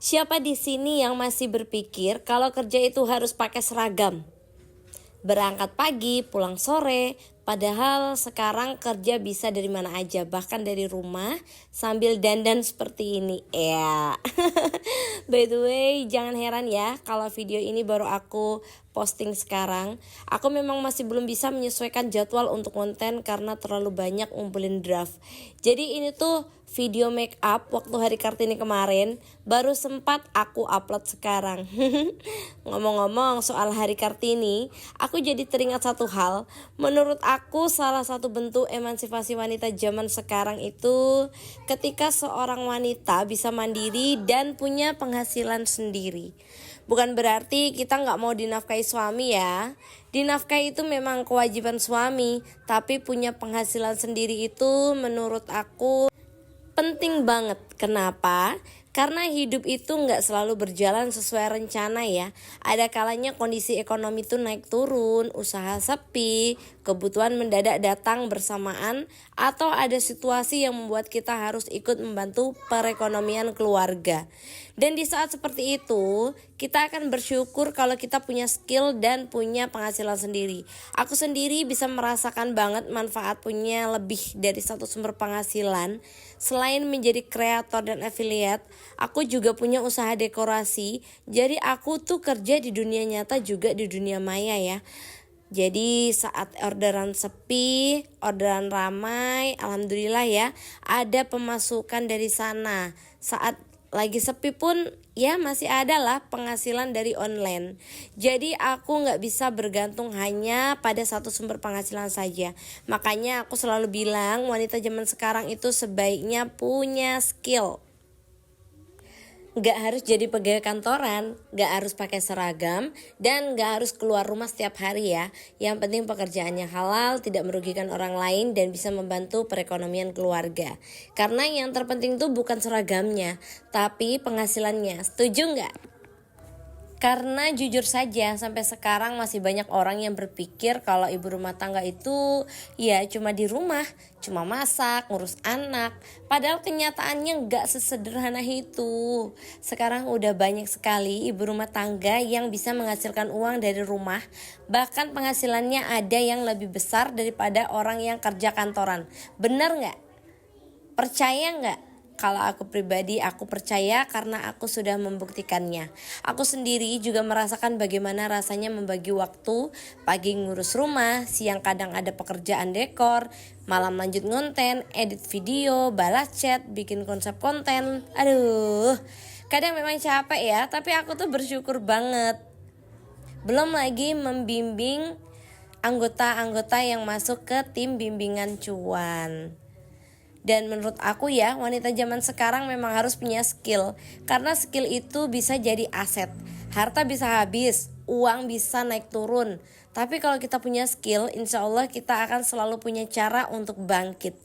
Siapa di sini yang masih berpikir kalau kerja itu harus pakai seragam? Berangkat pagi, pulang sore, padahal sekarang kerja bisa dari mana aja, bahkan dari rumah sambil dandan seperti ini. Ya. By the way, jangan heran ya kalau video ini baru aku posting sekarang. Aku memang masih belum bisa menyesuaikan jadwal untuk konten karena terlalu banyak ngumpulin draft. Jadi ini tuh video make up waktu hari Kartini kemarin baru sempat aku upload sekarang. Ngomong-ngomong soal hari Kartini, aku jadi teringat satu hal. Menurut aku salah satu bentuk emansipasi wanita zaman sekarang itu ketika seorang wanita bisa mandiri dan punya penghasilan sendiri. Bukan berarti kita nggak mau dinafkahi suami ya. Dinafkahi itu memang kewajiban suami, tapi punya penghasilan sendiri itu menurut aku penting banget. Kenapa? Karena hidup itu nggak selalu berjalan sesuai rencana ya. Ada kalanya kondisi ekonomi itu naik turun, usaha sepi, kebutuhan mendadak datang bersamaan, atau ada situasi yang membuat kita harus ikut membantu perekonomian keluarga. Dan di saat seperti itu, kita akan bersyukur kalau kita punya skill dan punya penghasilan sendiri. Aku sendiri bisa merasakan banget manfaat punya lebih dari satu sumber penghasilan. Selain menjadi kreator dan affiliate, aku juga punya usaha dekorasi. Jadi aku tuh kerja di dunia nyata juga di dunia maya ya. Jadi saat orderan sepi, orderan ramai, alhamdulillah ya ada pemasukan dari sana. Saat lagi sepi pun ya masih ada lah penghasilan dari online. Jadi aku gak bisa bergantung hanya pada satu sumber penghasilan saja. Makanya aku selalu bilang wanita zaman sekarang itu sebaiknya punya skill. Gak harus jadi pegawai kantoran, gak harus pakai seragam, dan gak harus keluar rumah setiap hari ya. Yang penting pekerjaannya halal, tidak merugikan orang lain, dan bisa membantu perekonomian keluarga. Karena yang terpenting tuh bukan seragamnya, tapi penghasilannya. Setuju gak? Karena jujur saja sampai sekarang masih banyak orang yang berpikir kalau ibu rumah tangga itu ya cuma di rumah, cuma masak, ngurus anak. Padahal kenyataannya gak sesederhana itu. Sekarang udah banyak sekali ibu rumah tangga yang bisa menghasilkan uang dari rumah. Bahkan penghasilannya ada yang lebih besar daripada orang yang kerja kantoran. Bener gak? Percaya gak? Kalau aku pribadi, aku percaya karena aku sudah membuktikannya. Aku sendiri juga merasakan bagaimana rasanya membagi waktu. Pagi ngurus rumah, siang kadang ada pekerjaan dekor, malam lanjut ngonten, edit video, balas chat, bikin konsep konten. Aduh, kadang memang capek ya, tapi aku tuh bersyukur banget. Belum lagi membimbing anggota-anggota yang masuk ke tim bimbingan cuan. Dan menurut aku ya, wanita zaman sekarang memang harus punya skill. Karena skill itu bisa jadi aset. Harta bisa habis, uang bisa naik turun. Tapi kalau kita punya skill, insya Allah kita akan selalu punya cara untuk bangkit.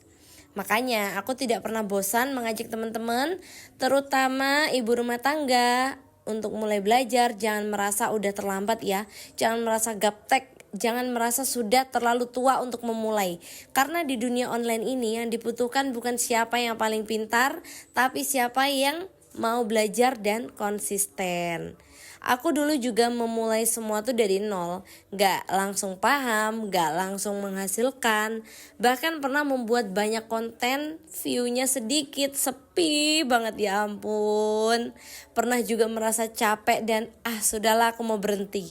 Makanya aku tidak pernah bosan mengajak teman-teman, terutama ibu rumah tangga, untuk mulai belajar. Jangan merasa udah terlambat ya. Jangan merasa gaptek. Jangan merasa sudah terlalu tua untuk memulai. Karena di dunia online ini yang dibutuhkan bukan siapa yang paling pintar, tapi siapa yang mau belajar dan konsisten. Aku dulu juga memulai semua tuh dari nol. Gak langsung paham, gak langsung menghasilkan. Bahkan pernah membuat banyak konten, view-nya sedikit, sepi banget ya ampun. Pernah juga merasa capek dan sudahlah aku mau berhenti.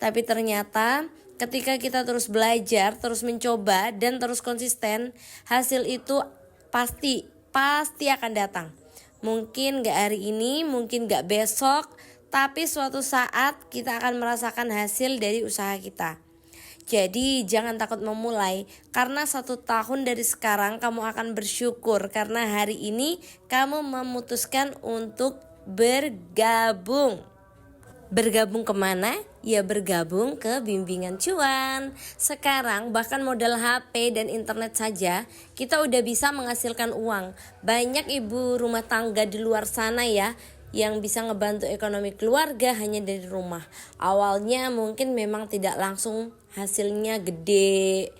Tapi ternyata ketika kita terus belajar, terus mencoba, dan terus konsisten, hasil itu pasti akan datang. Mungkin gak hari ini, mungkin gak besok, tapi suatu saat kita akan merasakan hasil dari usaha kita. Jadi jangan takut memulai, karena 1 tahun dari sekarang kamu akan bersyukur karena hari ini kamu memutuskan untuk bergabung. Bergabung kemana? Ya bergabung ke bimbingan cuan. Sekarang bahkan modal HP dan internet saja kita udah bisa menghasilkan uang. Banyak ibu rumah tangga di luar sana ya yang bisa ngebantu ekonomi keluarga hanya dari rumah. Awalnya mungkin memang tidak langsung hasilnya gede.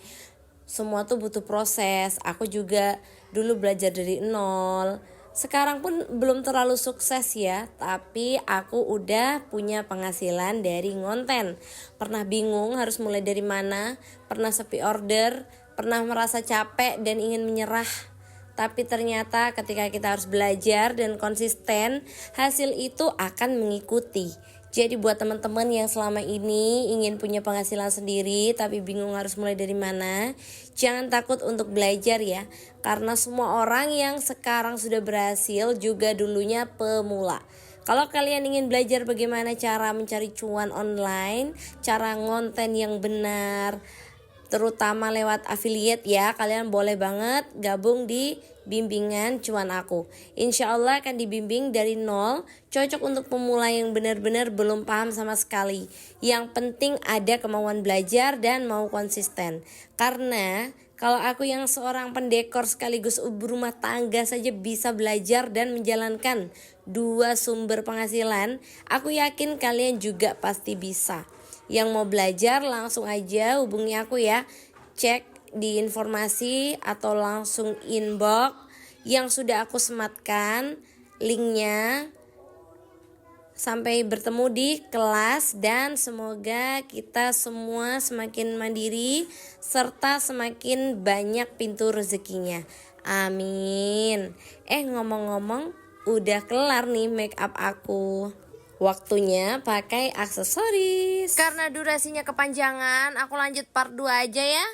Semua tuh butuh proses. Aku juga dulu belajar dari nol. Sekarang pun belum terlalu sukses ya, tapi aku udah punya penghasilan dari ngonten. Pernah bingung harus mulai dari mana, pernah sepi order, pernah merasa capek dan ingin menyerah. Tapi ternyata ketika kita harus belajar dan konsisten, hasil itu akan mengikuti. Jadi buat teman-teman yang selama ini ingin punya penghasilan sendiri tapi bingung harus mulai dari mana, jangan takut untuk belajar ya. Karena semua orang yang sekarang sudah berhasil juga dulunya pemula. Kalau kalian ingin belajar bagaimana cara mencari cuan online, cara ngonten yang benar, terutama lewat affiliate ya, kalian boleh banget gabung di bimbingan cuan aku. Insya Allah akan dibimbing dari nol, cocok untuk pemula yang benar-benar belum paham sama sekali. Yang penting ada kemauan belajar dan mau konsisten. Karena kalau aku yang seorang pendekor sekaligus ibu rumah tangga saja bisa belajar dan menjalankan 2 sumber penghasilan, aku yakin kalian juga pasti bisa. Yang mau belajar langsung aja hubungi aku ya. Cek di informasi atau langsung inbox yang sudah aku sematkan linknya. Sampai bertemu di kelas dan semoga kita semua semakin mandiri serta semakin banyak pintu rezekinya. Amin. Ngomong-ngomong, udah kelar nih make up aku. Waktunya pakai aksesoris. Karena durasinya kepanjangan, aku lanjut part 2 aja ya.